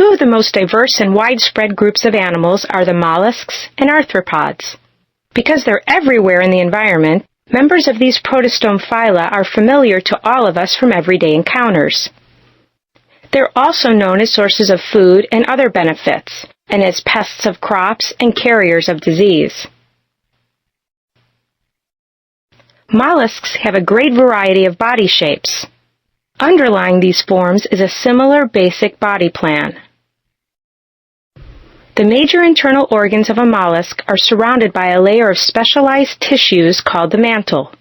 Two of the most diverse and widespread groups of animals are the mollusks and arthropods. Because they're everywhere in the environment, members of these protostome phyla are familiar to all of us from everyday encounters. They're also known as sources of food and other benefits, and as pests of crops and carriers of disease. Mollusks have a great variety of body shapes. Underlying these forms is a similar basic body plan. The major internal organs of a mollusk are surrounded by a layer of specialized tissues called the mantle.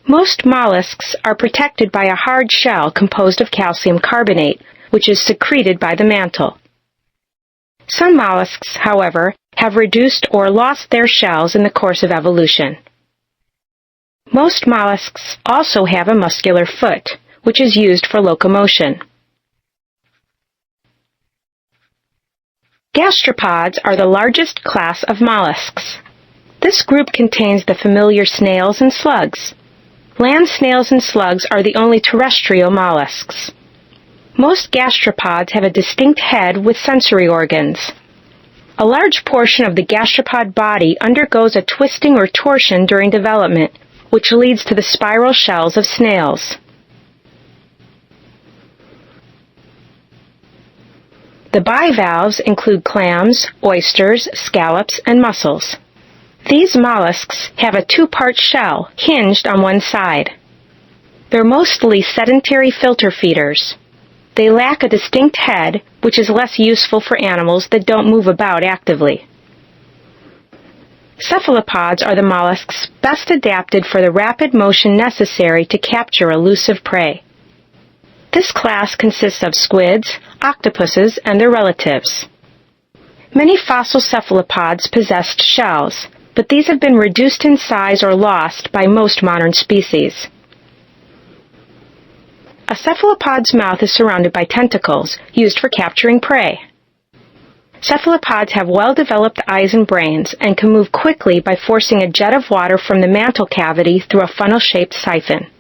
Most mollusks are protected by a hard shell composed of calcium carbonate, which is secreted by the mantle. Some mollusks, however, have reduced or lost their shells in the course of evolution. Most mollusks also have a muscular foot, which is used for locomotion. Gastropods are the largest class of mollusks. This group contains the familiar snails and slugs. Land snails and slugs are the only terrestrial mollusks. Most gastropods have a distinct head with sensory organs. A large portion of the gastropod body undergoes a twisting or torsion during development, which leads to the spiral shells of snails. The bivalves include clams, oysters, scallops, and mussels. These mollusks have a two-part shell hinged on one side. They're mostly sedentary filter feeders. They lack a distinct head, which is less useful for animals that don't move about actively. Cephalopods are the mollusks best adapted for the rapid motion necessary to capture elusive prey. This class consists of squids, octopuses, and their relatives. Many fossil cephalopods possessed shells, but these have been reduced in size or lost by most modern species. A cephalopod's mouth is surrounded by tentacles, used for capturing prey. Cephalopods have well-developed eyes and brains and can move quickly by forcing a jet of water from the mantle cavity through a funnel-shaped siphon.